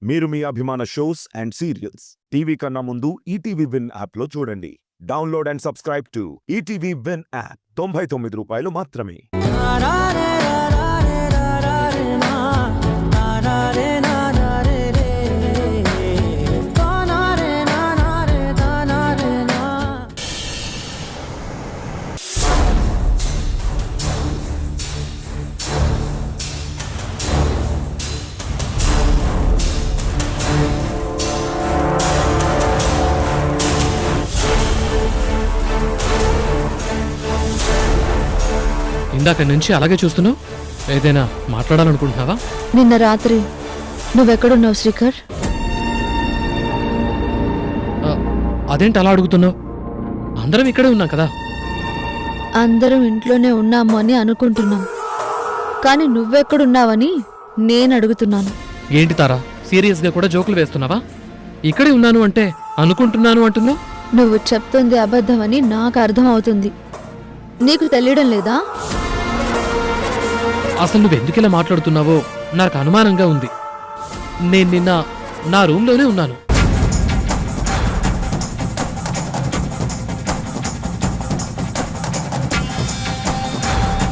మీరు మీ అభిమాన shows and serials TV కన్నా ముందు ఈటీవీ విన్ యాప్లో చూడండి. Download and subscribe to ETV win app. 99 రూపాయలు మాత్రమే. ఇందాక నుంచి అలాగే చూస్తున్నావు. ఏదైనా మాట్లాడాలనుకుంటున్నావా? నిన్న రాత్రి నువ్వెక్కడున్నావు శ్రీకర్? అదేంటి అలా అడుగుతున్నావు? అందరం ఇక్కడే ఉన్నాం కదా. అందరం ఇంట్లోనే ఉన్నాము అని అనుకుంటున్నాం, కానీ నువ్వెక్కడున్నావని నేను అడుగుతున్నాను. ఏంటి తారా, సీరియస్గా కూడా జోకులు వేస్తున్నావా? ఇక్కడే ఉన్నాను అంటే అనుకుంటున్నాను అంటున్నావు. నువ్వు చెప్తుంది అబద్ధమని నాకు అర్థం అవుతుంది. నీకు తెలియడం లేదా? అసలు నువ్వెందుకు ఇలా మాట్లాడుతున్నావో నాకు అనుమానంగా ఉంది. నేను నిన్న నా రూమ్లోనే ఉన్నాను.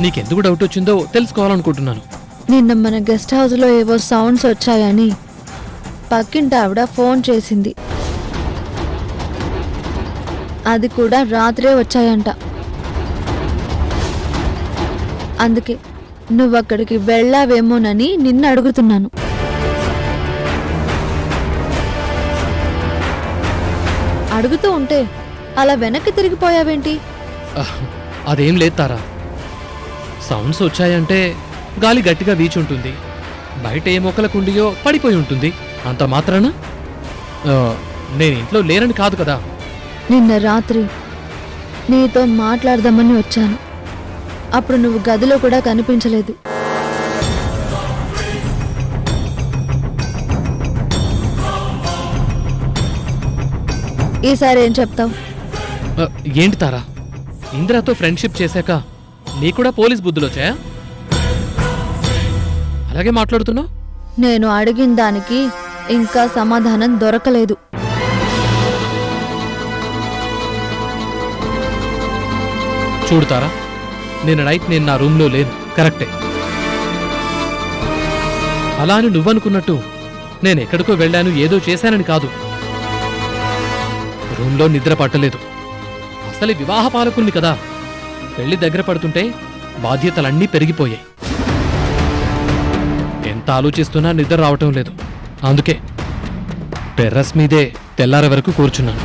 నీకెందుకు డౌట్ వచ్చిందో తెలుసుకోవాలనుకుంటున్నాను. నిన్న మన గెస్ట్ హౌస్లో ఏవో సౌండ్స్ వచ్చాయని పక్కింటి ఆవిడ ఫోన్ చేసింది. అది కూడా రాత్రే వచ్చాయంట. అందుకే నువ్వక్కడికి వెళ్ళావేమోనని నిన్ను అడుగుతున్నాను. అడుగుతూ ఉంటే అలా వెనక్కి తిరిగిపోయావేంటి? అదేం లేదు తారా. సౌండ్స్ వచ్చాయంటే గాలి గట్టిగా వీచుంటుంది. బయట ఏ మొక్కల కుండియో పడిపోయి ఉంటుంది. అంత మాత్రాన నేను ఇంట్లో లేనని కాదు కదా. నిన్న రాత్రి నీతో మాట్లాడదామని వచ్చాను. అప్పుడు నువ్వు గదిలో కూడా కనిపించలేదు. ఈసారి ఏం చెప్తావు? ఏంటి తారా, ఇందిరాతో ఫ్రెండ్షిప్ చేశాక నీ కూడా పోలీస్ బుద్ధులు వచ్చాయా? అలాగే మాట్లాడుతున్నావు. నేను అడిగిన దానికి ఇంకా సమాధానం దొరకలేదు. చూడుతారా, నేను నైట్ నేను నా రూమ్లో లేను, కరెక్టే. అలా అని నువ్వనుకున్నట్టు నేను ఎక్కడికో వెళ్ళాను, ఏదో చేశానని కాదు. రూమ్లో నిద్ర పట్టలేదు. అసలు వివాహ పాలకుల్ని కదా. పెళ్లి దగ్గర పడుతుంటే బాధ్యతలన్నీ పెరిగిపోయాయి. ఎంత ఆలోచిస్తున్నా నిద్ర రావటం లేదు. అందుకే టెర్రస్ మీదే తెల్లారే వరకు కూర్చున్నాను.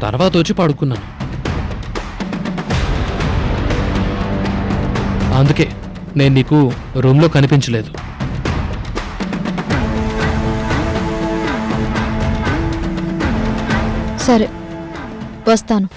తర్వాత వచ్చి పడుకున్నాను. అందుకే నేను నీకు రూమ్లో కనిపించలేదు. సరే, వస్తాను.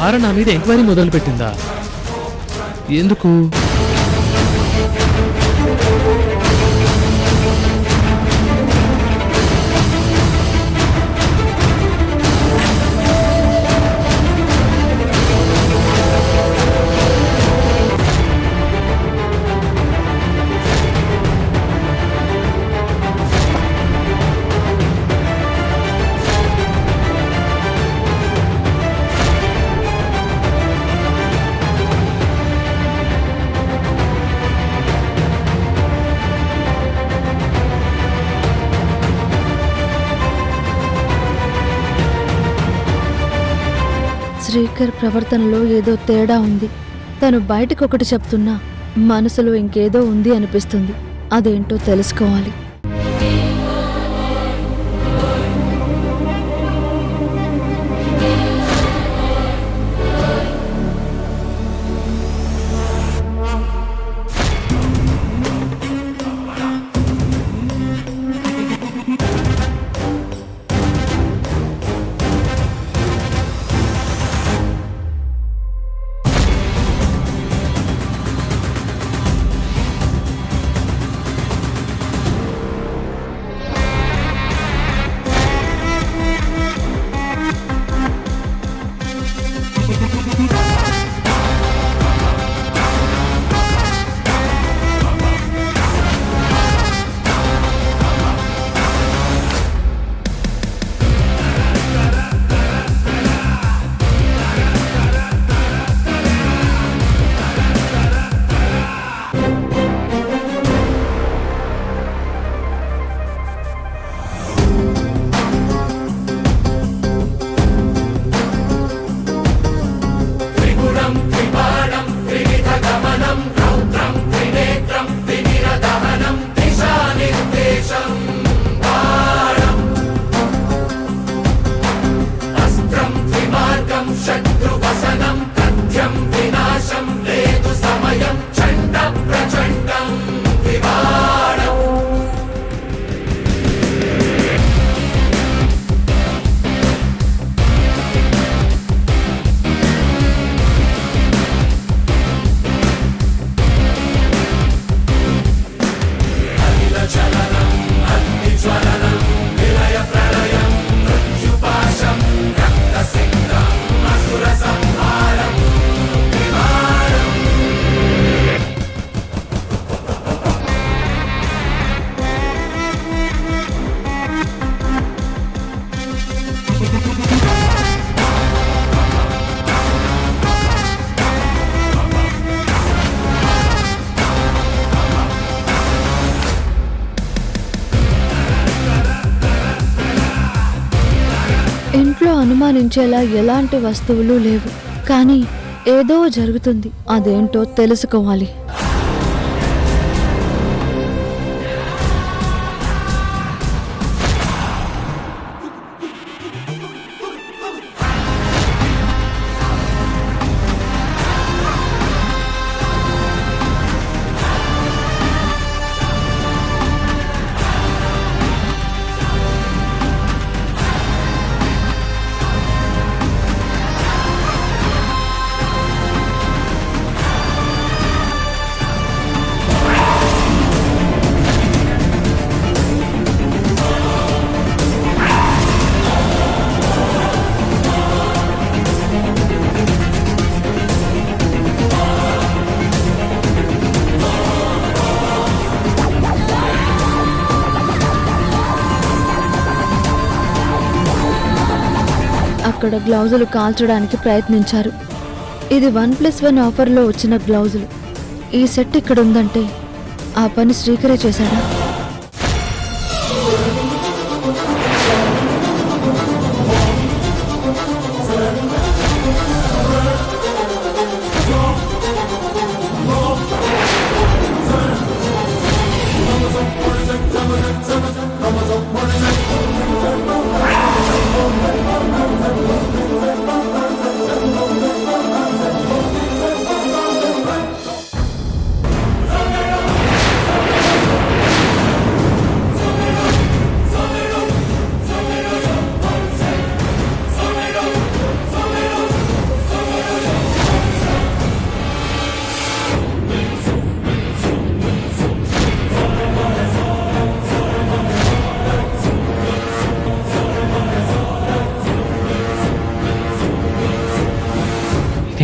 తార నా మీద ఎంక్వైరీ మొదలుపెట్టిందా? ఎందుకు? శ్రీకర్ ప్రవర్తనలో ఏదో తేడా ఉంది. తను బయటకొకటి చెప్తున్నా మనసులో ఇంకేదో ఉంది అనిపిస్తుంది. అదేంటో తెలుసుకోవాలి. ఇంట్లో అనుమానించేలా ఎలాంటి వస్తువులు లేవు, కానీ ఏదో జరుగుతుంది. అదేంటో తెలుసుకోవాలి. అక్కడ గ్లౌజులు కాల్చడానికి ప్రయత్నించారు. ఇది 1+1 ఆఫర్లో వచ్చిన గ్లౌజులు. ఈ సెట్ ఇక్కడ ఉందంటే ఆ పని శ్రీకరే చేశాడా?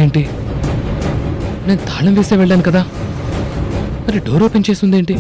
ఏంటి, నేను తాళం వేసే వెళ్ళాను కదా, మరి డోర్ ఓపెన్ చేస్తుందేంటి?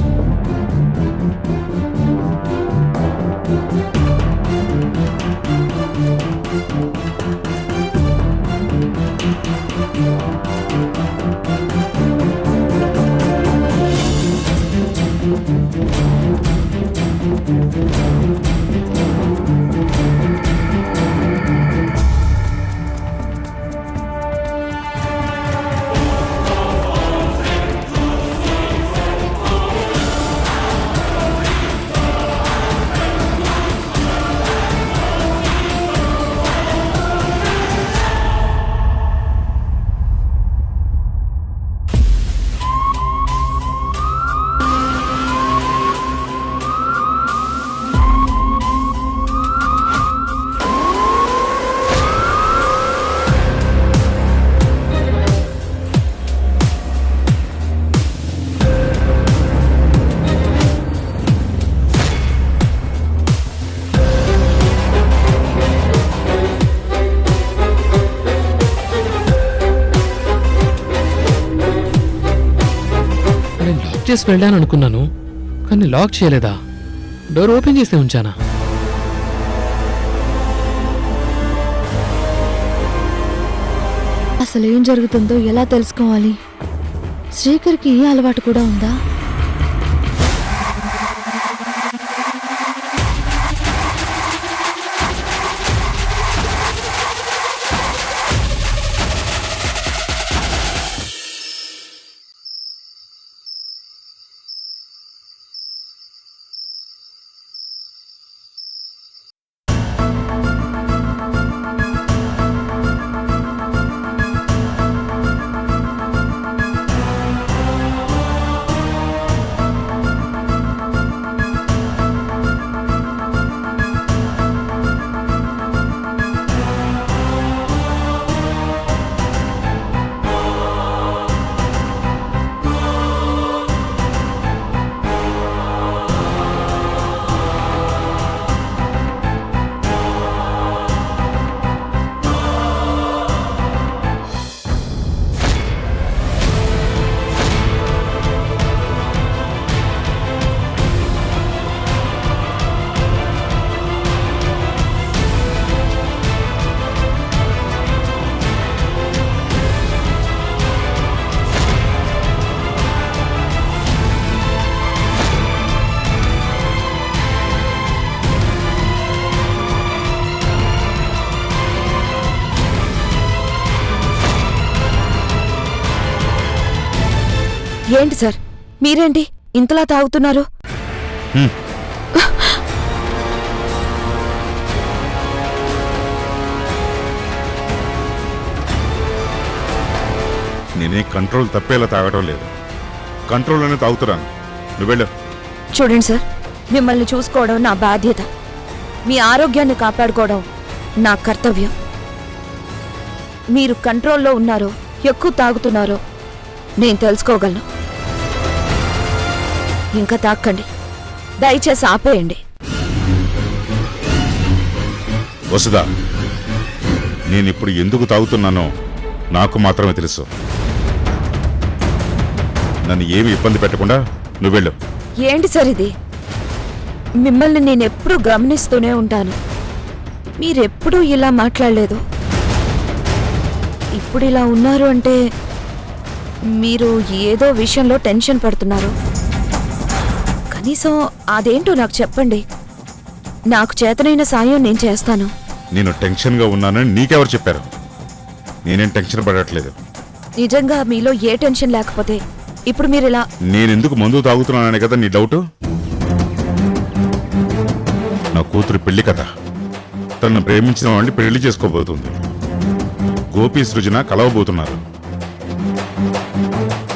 చేసి వెళ్ళాను అనుకున్నాను, కానీ లాక్ చేయలేదా? డోర్ ఓపెన్ చేస్తే ఉంచానా? అసలు ఏం జరుగుతుందో ఎలా తెలుసుకోవాలి? శ్రీకర్కి ఈ అలవాటు కూడా ఉందా? ఏంటి సార్, మీరేంటి ఇంతలా తాగుతున్నారు? నేనే కంట్రోల్ తప్పేలా తాగడం లేదు, కంట్రోల్లోనే తాగుతున్నాను. నువ్వు వెళ్ళు. చూడండి సార్, మిమ్మల్ని చూసుకోవడం నా బాధ్యత, మీ ఆరోగ్యాన్ని కాపాడుకోవడం నా కర్తవ్యం. మీరు కంట్రోల్లో ఉన్నారో ఎక్కువ తాగుతున్నారో నేను తెలుసుకోగలను. ఇంకా తాక్కండి, దయచేసి ఆపేయండి. వసుదా, నేనిప్పుడు ఎందుకు తాగుతున్నానో నాకు మాత్రమే తెలుసు. నన్ను ఏమి ఇబ్బంది పెట్టకుండా నువ్వు వెళ్ళు. ఏంటి సార్ ఇది? మిమ్మల్ని నేనెప్పుడూ గమనిస్తూనే ఉంటాను, మీరెప్పుడూ ఇలా మాట్లాడలేదు. ఇప్పుడు ఇలా ఉన్నారు అంటే మీరు ఏదో విషయంలో టెన్షన్ పడుతున్నారు. కనీసం అదేంటో నాకు చెప్పండి, నాకు చేతనైన సాయం నేను చేస్తాను. నేను టెన్షన్గా ఉన్నానని నీకెవరు చెప్పారు? నేనేం టెన్షన్ పడట్లేదు. నిజంగా మీలో ఏ టెన్షన్ లేకపోతే ఇప్పుడు మీరు ఇలా... నేనెందుకు మందు తాగుతున్నాననే కదా నీ డౌటు? నా కూతురు పెళ్లి కదా, తనను ప్రేమించిన వాడిని పెళ్లి చేసుకోబోతుంది. గోపి సృజన కలవబోతున్నారు.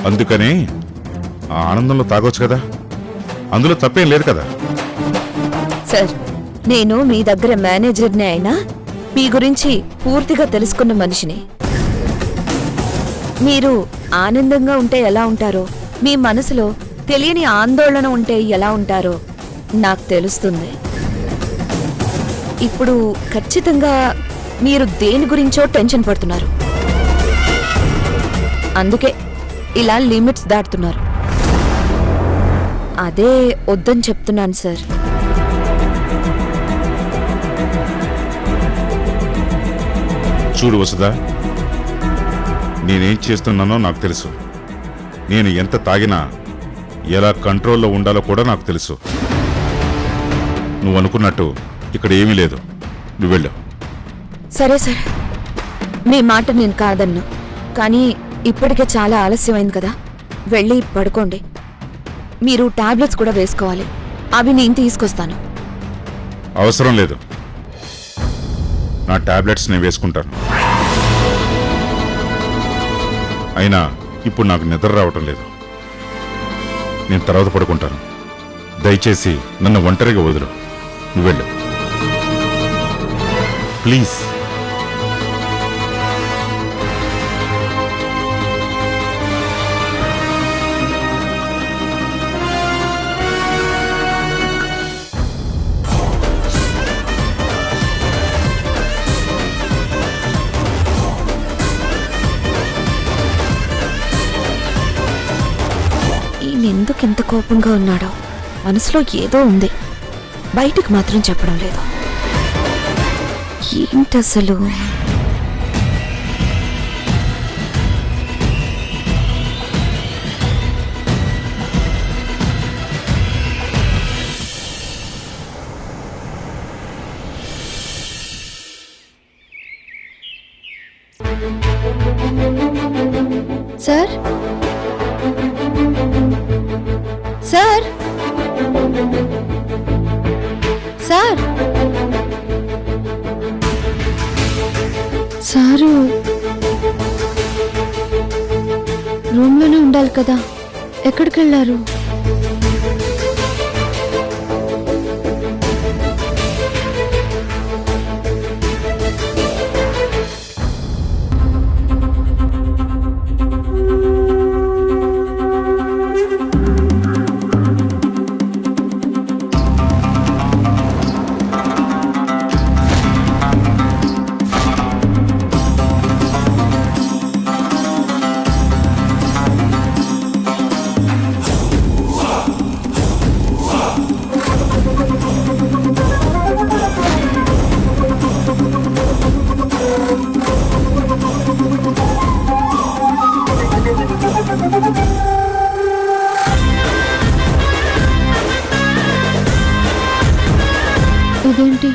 అందుకని ఆ ఆనందంలో తాగొచ్చు కదా, అందులో తప్పేం లేదు కదా. సార్, నేను మీ దగ్గర మేనేజర్నే అయినా మీ గురించి పూర్తిగా తెలుసుకున్న మనిషిని. మీరు ఆనందంగా ఉంటే ఎలా ఉంటారో, మీ మనసులో తెలియని ఆందోళన ఉంటే ఎలా ఉంటారో నాకు తెలుస్తుంది. ఇప్పుడు ఖచ్చితంగా మీరు దేని గురించో టెన్షన్ పడుతున్నారు, అందుకే ఇలా లిమిట్స్ దాటుతున్నారు. అదే వద్దని చెప్తున్నాను సార్. చూడు వసుదా, నేనేం చేస్తున్నానో నాకు తెలుసు. నేను ఎంత తాగినా ఎలా కంట్రోల్లో ఉండాలో కూడా నాకు తెలుసు. నువ్వు అనుకున్నట్టు ఇక్కడ ఏమీ లేదు, నువ్వు వెళ్ళు. సరే సరే, మీ మాట నేను కాదన్ను, కానీ ఇప్పటికే చాలా ఆలస్యమైంది కదా, వెళ్ళి పడుకోండి. మీరు టాబ్లెట్స్ కూడా వేసుకోవాలి, అవి నేను తీసుకొస్తాను. అవసరం లేదు, నా టాబ్లెట్స్ నేను వేసుకుంటాను. అయినా ఇప్పుడు నాకు నిద్ర రావటం లేదు, నేను తర్వాత పడుకుంటాను. దయచేసి నన్ను ఒంటరిగా వదులు, నువ్వు వెళ్ళు ప్లీజ్. ఎందుకు కోపంగా ఉన్నాడో, మనసులో ఏదో ఉంది, బయటికి మాత్రం చెప్పడం లేదు. ఏంటసలు? సార్ సార్ సార్ సారు రూమ్లోనే ఉండాలి కదా, ఎక్కడికి వెళ్ళారు? ఇదేంటి,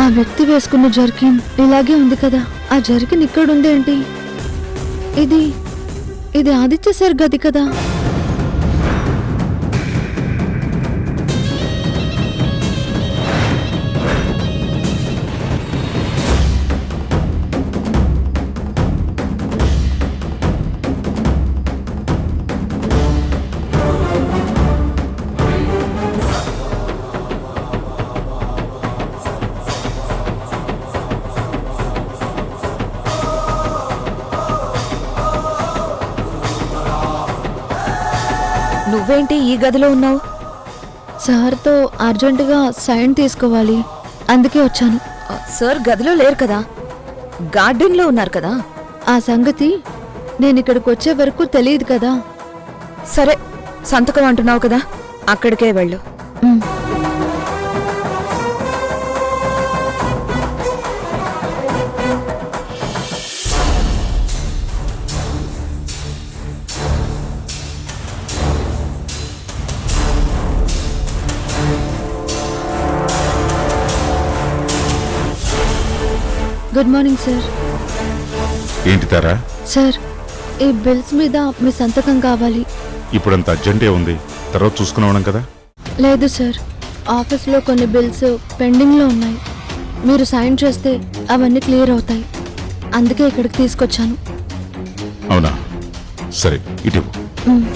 ఆ వ్యక్తి వేసుకున్న జర్కిన్ ఇలాగే ఉంది కదా, ఆ జర్కిన్ ఇక్కడ ఉందేంటి? ఇది ఇది ఆదిత్య సార్ గది కదా. నువ్వేంటి ఈ గదిలో ఉన్నావు? సార్తో అర్జెంటుగా సైన్ తీసుకోవాలి, అందుకే వచ్చాను. సార్ గదిలో లేరు కదా, గార్డెన్లో ఉన్నారు కదా. ఆ సంగతి నేను ఇక్కడికి వచ్చే వరకు తెలియదు కదా. సరే, సంతకం అంటున్నావు కదా, అక్కడికే వెళ్ళు. ఉమ్. Good morning sir. ఏంటి తారా? సార్, ఈ బిల్స్ మీద మీ సంతకం కావాలి. ఇప్పుడంత అర్జెంటే ఉంది, తర్వాత చూసుకున్నాం కదా. లేదు సార్, ఆఫీస్లో కొన్ని బిల్స్ పెండింగ్లో ఉన్నాయి. మీరు సైన్ చేస్తే అవన్నీ క్లియర్ అవుతాయి, అందుకే ఇక్కడికి తీసుకొచ్చాను. అవునా, సరే ఇటు. ఉమ్.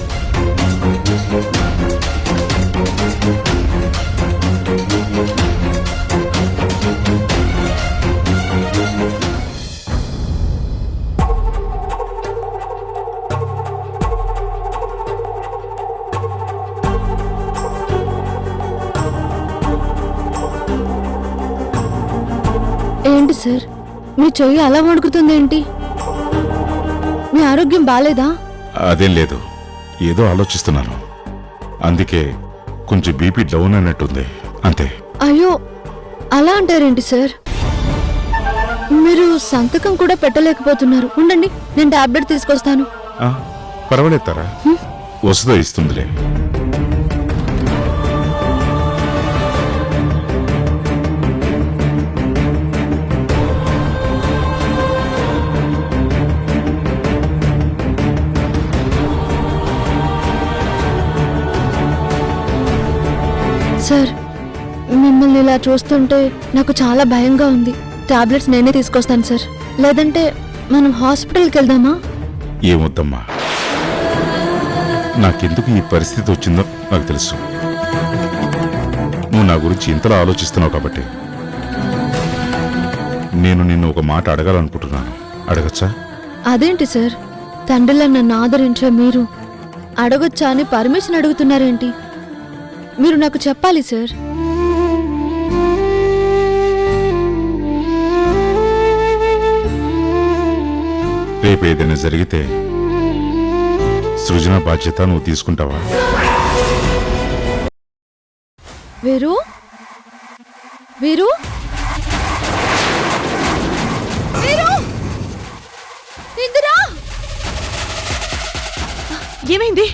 ఏంటి సార్, మీ చెయ్యి అలా వణుకుతుందేంటి? మీ ఆరోగ్యం బాలేదా? అదేం లేదు, ఏదో ఆలోచిస్తున్నాను, అందుకే కొంచెం బీపీ డౌన్ అయినట్టుంది అంతే. అయ్యో, అలా అంటారేంటి సార్? మీరు సంతకం కూడా పెట్టలేకపోతున్నారు. ఉండండి, నేను టాబ్లెట్ తీసుకొస్తాను. ఆ, పర్వాలేదు తారా, వస్తుందో ఇస్తుందిలే. సార్, మిమ్మల్ని ఇలా చూస్తుంటే నాకు చాలా భయంగా ఉంది. టాబ్లెట్స్ నేనే తీసుకొస్తాను సార్, లేదంటే మనం హాస్పిటల్కి వెళ్దామా? ఏమొద్దమ్మా, నాకెందుకు ఈ పరిస్థితి వచ్చిందో నాకు తెలుసు. నువ్వు నా గురించి ఇంతలా ఆలోచిస్తున్నావు కాబట్టి నేను నిన్ను ఒక మాట అడగాలనుకుంటున్నాను. అడగచ్చా? అదేంటి సార్, తండ్రిలా నన్ను ఆదరించే మీరు అడగొచ్చా అని పర్మిషన్ అడుగుతున్నారేంటి? మీరు నాకు చెప్పాలి సార్. రేపు ఏదైనా జరిగితే సృజన బాధ్యత నువ్వు తీసుకుంటావా? వీరు వీరు వీరు ఇందిరా ఏమైంది?